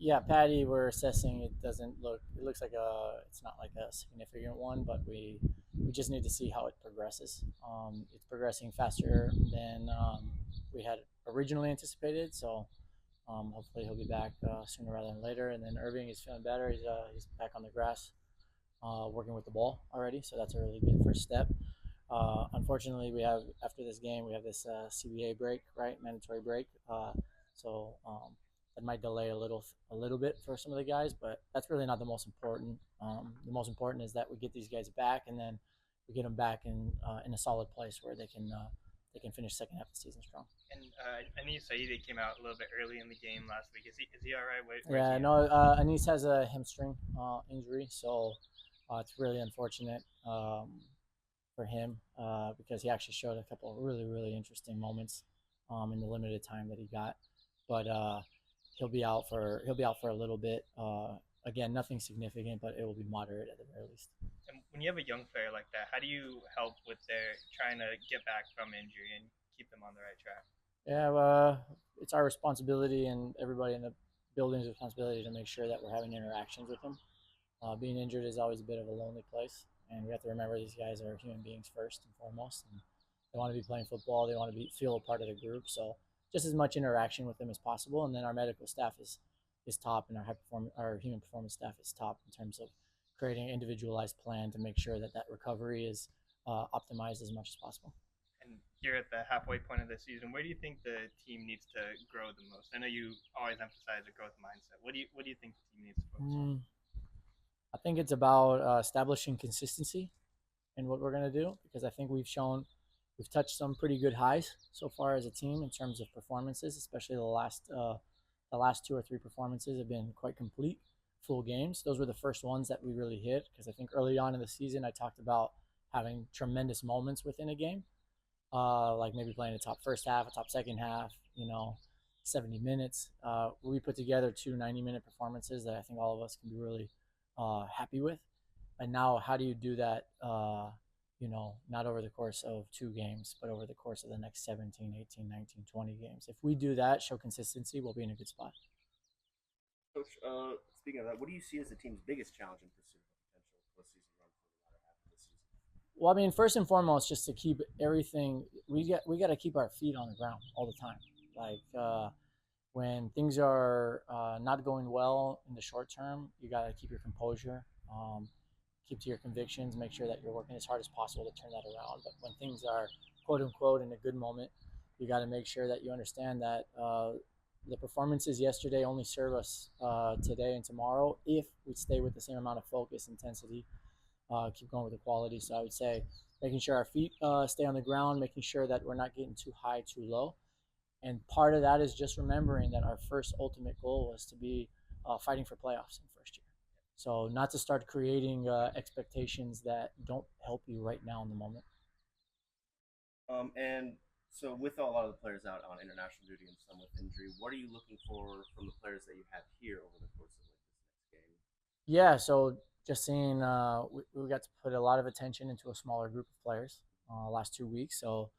Yeah, Patty, we're assessing. It doesn't look. It looks like a. It's not like a significant one, but we just need to see how it progresses. It's progressing faster than we had originally anticipated. So hopefully he'll be back sooner rather than later. And then Irving is feeling better. He's back on the grass, working with the ball already. So that's a really good first step. Unfortunately, we have after this game we have this CBA break, right? Mandatory break. That might delay a little bit for some of the guys, but that's really not the most important. The most important is that we get these guys back, and then we get them back in a solid place where they can finish second half of the season strong. And I know you say they came out a little bit early in the game last week. Is he all right? Where's Yeah, he no, at? Anis has a hamstring injury, so it's really unfortunate for him because he actually showed a couple of really, really interesting moments in the limited time that he got. But he'll be out for a little bit. Again, nothing significant, but it will be moderate at the very least. And when you have a young player like that, how do you help with their trying to get back from injury and keep them on the right track? Yeah, it's our responsibility and everybody in the building's responsibility to make sure that we're having interactions with him. Being injured is always a bit of a lonely place, and we have to remember these guys are human beings first and foremost, and they want to be playing football. They want to feel a part of the group. So just as much interaction with them as possible, and then our medical staff is top, and our human performance staff is top in terms of creating an individualized plan to make sure that that recovery is optimized as much as possible. And here at the halfway point of the season, where do you think the team needs to grow the most? I know you always emphasize a growth mindset. What do you think the team needs to focus on? Mm, I think it's about establishing consistency in what we're going to do because I think we've touched some pretty good highs so far as a team in terms of performances, especially the last two or three performances have been quite complete, full games. Those were the first ones that we really hit because I think early on in the season I talked about having tremendous moments within a game, like maybe playing a top first half, a top second half, 70 minutes. We put together two 90-minute performances that I think all of us can be really happy with. And now, how do you do that? Not over the course of two games, but over the course of the next 17, 18, 19, 20 games. If we do that, show consistency, we'll be in a good spot. Coach, speaking of that, what do you see as the team's biggest challenge in pursuit of a potential postseason run for the latter half of the season? Well, I mean, first and foremost, just to keep everything, we got to keep our feet on the ground all the time. Like when things are not going well in the short term, you got to keep your composure, keep to your convictions, make sure that you're working as hard as possible to turn that around. But when things are quote unquote in a good moment, you got to make sure that you understand that the performances yesterday only serve us today and tomorrow if we stay with the same amount of focus, intensity, keep going with the quality. So I would say making sure our feet stay on the ground, making sure that we're not getting too high, too low. And part of that is just remembering that our first ultimate goal was to be fighting for playoffs in first year. So not to start creating expectations that don't help you right now in the moment. And so, with a lot of the players out on international duty and some with injury, what are you looking for from the players that you have here over the course of like this next game? Yeah, so just seeing, we got to put a lot of attention into a smaller group of players last 2 weeks. So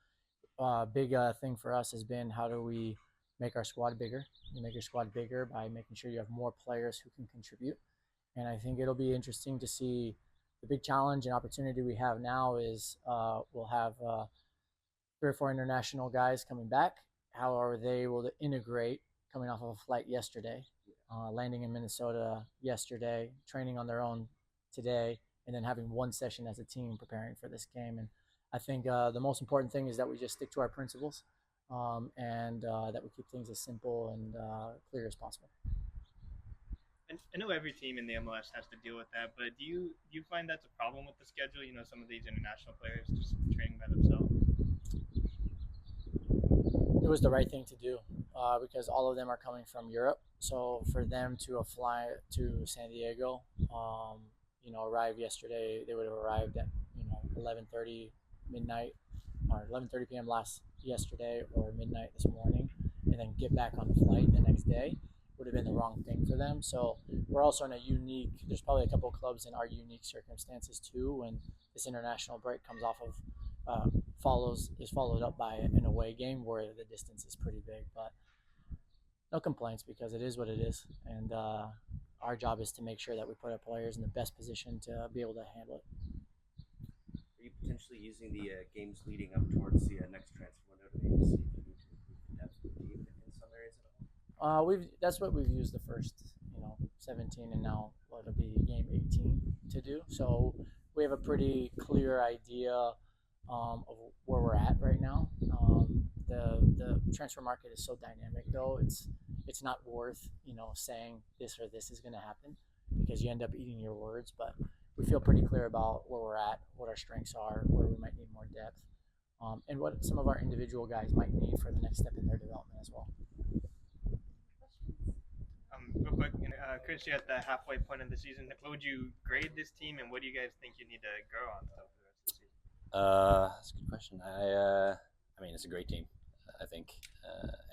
big thing for us has been how do we make our squad bigger? You make your squad bigger by making sure you have more players who can contribute. And I think it'll be interesting to see the big challenge and opportunity we have now is we'll have 3 or 4 international guys coming back. How are they able to integrate coming off of a flight yesterday, landing in Minnesota yesterday, training on their own today, and then having one session as a team preparing for this game? And I think the most important thing is that we just stick to our principles and that we keep things as simple and clear as possible. And I know every team in the MLS has to deal with that, but do you find that's a problem with the schedule? Some of these international players just training by themselves. It was the right thing to do because all of them are coming from Europe. So for them to fly to San Diego, arrive yesterday, they would have arrived at 11:30 midnight or 11:30 p.m. last yesterday or midnight this morning, and then get back on the flight the next day would have been the wrong thing for them. So we're also in a unique. There's probably a couple of clubs in our unique circumstances too when this international break comes off of followed up by an away game where the distance is pretty big. But no complaints because it is what it is, and our job is to make sure that we put our players in the best position to be able to handle it. Are you potentially using the games leading up towards the next transfer window to maybe see if you need to improve the depth of the team in some areas at all? That's what we've used the first 17 and now it'll be game 18 to do. So we have a pretty clear idea of where we're at right now. The transfer market is so dynamic though. It's not worth saying this or this is going to happen because you end up eating your words. But we feel pretty clear about where we're at, what our strengths are, where we might need more depth, and what some of our individual guys might need for the next step in their development as well. Real quick, Chris, you're at the halfway point of the season. What would you grade this team, and what do you guys think you need to grow on still for the rest of the season? That's a good question. I mean, it's a great team, I think,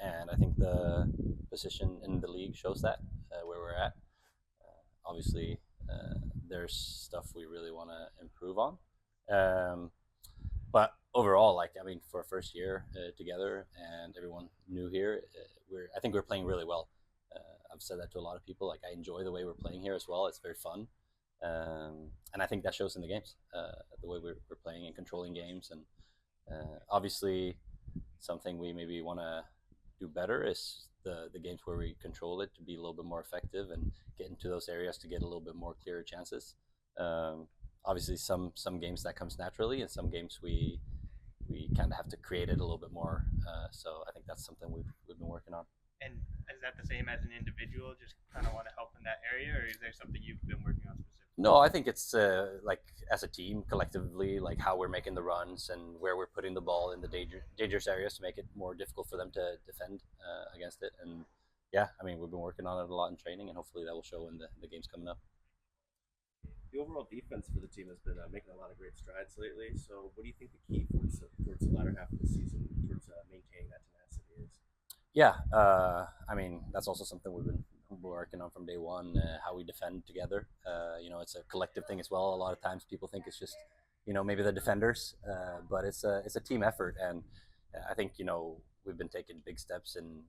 and I think the position in the league shows that where we're at. Obviously, there's stuff we really want to improve on, but overall, for a first year together and everyone new here, I think we're playing really well. I've said that to a lot of people. I enjoy the way we're playing here as well. It's very fun. And I think that shows in the games, the way we're playing and controlling games. And obviously, something we maybe want to do better is the games where we control it to be a little bit more effective and get into those areas to get a little bit more clearer chances. Obviously, some games that comes naturally, and some games we kind of have to create it a little bit more. So I think that's something we've been working on. And is that the same as an individual? Just kind of want to help in that area, or is there something you've been working on specifically? No, I think it's as a team, collectively, how we're making the runs and where we're putting the ball in the dangerous areas to make it more difficult for them to defend against it. And yeah, I mean, we've been working on it a lot in training, and hopefully that will show in the games coming up. The overall defense for the team has been making a lot of great strides lately. So, what do you think the key towards the latter half of the season towards maintaining that tenacity is? Yeah, I mean, that's also something we've been working on from day one, how we defend together. It's a collective thing as well. A lot of times people think it's just, maybe the defenders, but it's a team effort. And I think, we've been taking big steps in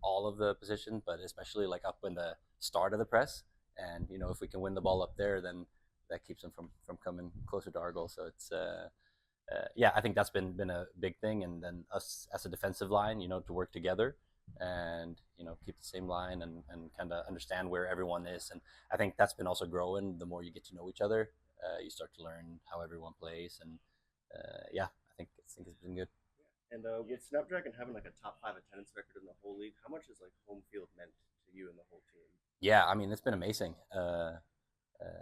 all of the positions, but especially up in the start of the press. And, if we can win the ball up there, then that keeps them from coming closer to our goal. So it's, I think that's been a big thing. And then us as a defensive line, to work together and keep the same line and kind of understand where everyone is. And I think that's been also growing. The more you get to know each other, you start to learn how everyone plays. And I think it's been good. And with Snapdragon having a top 5 attendance record in the whole league, how much has home field meant to you and the whole team? Yeah, I mean, it's been amazing. I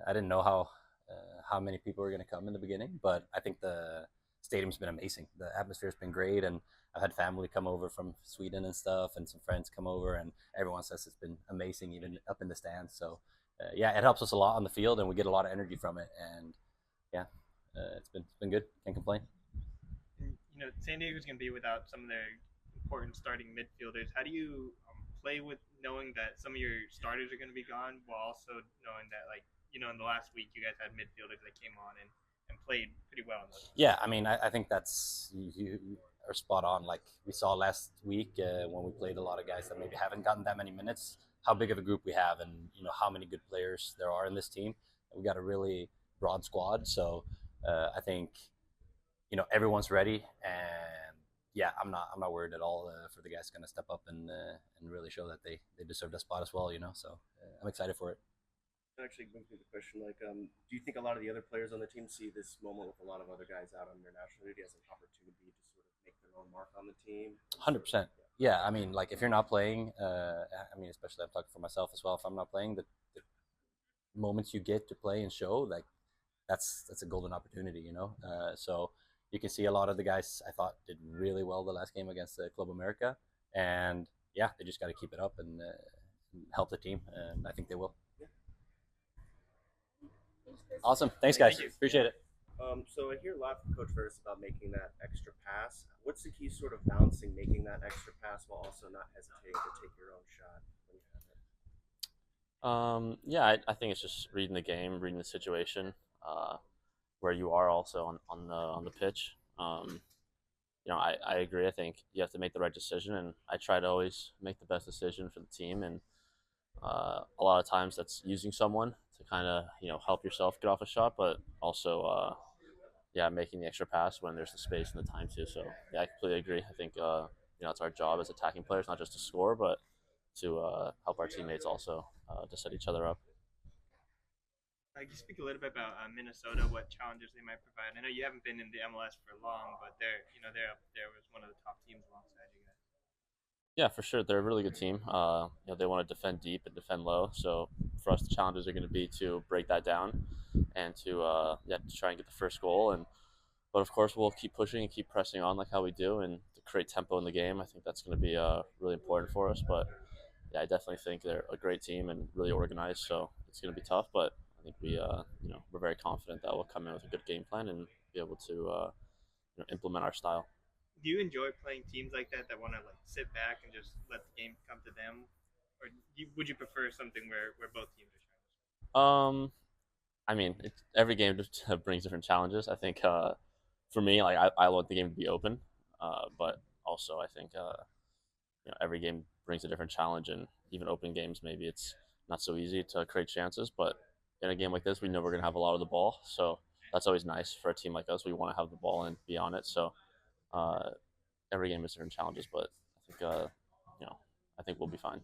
didn't know how many people were going to come in the beginning, but I think the stadium's been amazing. The atmosphere's been great, and I've had family come over from Sweden and stuff, and some friends come over, and everyone says it's been amazing, even up in the stands. So, it helps us a lot on the field, and we get a lot of energy from it. And it's been good. Can't complain. San Diego's going to be without some of their important starting midfielders. How do you play with knowing that some of your starters are going to be gone, while also knowing that, in the last week you guys had midfielders that came on and played pretty well in those? Yeah, I mean, I think that's you are spot on. We saw last week when we played a lot of guys that maybe haven't gotten that many minutes, how big of a group we have, and how many good players there are in this team. We got a really broad squad, so I think everyone's ready, and I'm not worried at all for the guys going to step up and really show that they deserve that spot as well. So I'm excited for it. That actually brings me to the question, do you think a lot of the other players on the team see this moment with a lot of other guys out on international duty as an opportunity to sort of make their own mark on the team? 100%. Yeah, I mean, if you're not playing, especially I'm talking for myself as well. If I'm not playing, the moments you get to play and show, that's a golden opportunity, So you can see a lot of the guys I thought did really well the last game against Club America, and they just got to keep it up and help the team, and I think they will. Awesome. Thanks, guys. Thank you. Appreciate it. So I hear a lot from Coach Varas about making that extra pass. What's the key sort of balancing making that extra pass while also not hesitating to take your own shot when you have it? I think it's just reading the game, reading the situation, where you are also on the pitch. I agree. I think you have to make the right decision, and I try to always make the best decision for the team. And a lot of times that's using someone to kind of help yourself get off a shot, but also yeah, making the extra pass when there's the space and the time to. So yeah, I completely agree. I think it's our job as attacking players not just to score, but to help our teammates also to set each other up. Can you speak a little bit about Minnesota? What challenges they might provide? I know you haven't been in the MLS for long, but they're up there was one of the top teams alongside you guys. Yeah, for sure. They're a really good team. They want to defend deep and defend low. So for us, the challenges are going to be to break that down and to try and get the first goal. But of course, we'll keep pushing and keep pressing on like how we do, and to create tempo in the game. I think that's going to be really important for us. But yeah, I definitely think they're a great team and really organized. So it's going to be tough, but I think we're very confident that we'll come in with a good game plan and be able to implement our style. Do you enjoy playing teams like that want to like sit back and just let the game come to them, or would you prefer something where both teams are trying to? Um, I mean, every game just brings different challenges. I think for me, like I want the game to be open, but also I think every game brings a different challenge, and even open games maybe it's not so easy to create chances. But in a game like this, we know we're gonna have a lot of the ball, so that's always nice for a team like us. We want to have the ball and be on it. So uh, every game has different challenges, but I think you know I think we'll be fine.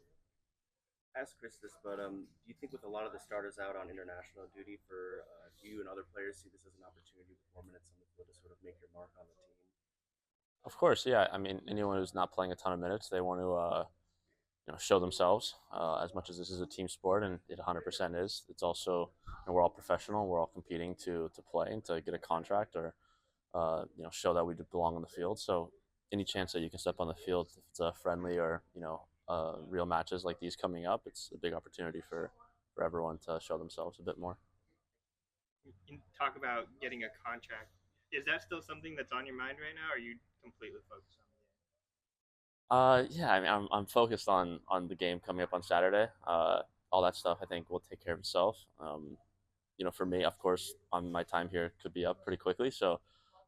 Ask Chris this, but do you think with a lot of the starters out on international duty, for do you and other players see this as an opportunity with 4 minutes on the field to sort of make your mark on the team? Of course, yeah. I mean, anyone who's not playing a ton of minutes, they want to show themselves. As much as this is a team sport, and it 100% is, it's also we're all professional. We're all competing to play and to get a contract or show that we belong on the field. So any chance that you can step on the field, if it's a friendly or real matches like these coming up, it's a big opportunity for everyone to show themselves a bit more. You talk about getting a contract. Is that still something that's on your mind right now, or are you completely focused on the game? Yeah, I mean, I'm focused on the game coming up on Saturday. All that stuff I think will take care of itself. For me, of course, on my time here could be up pretty quickly. So,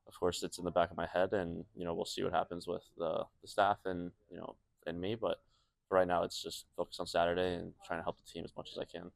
of course, it's in the back of my head, and we'll see what happens with the staff and and me. But for right now, it's just focus on Saturday and trying to help the team as much as I can.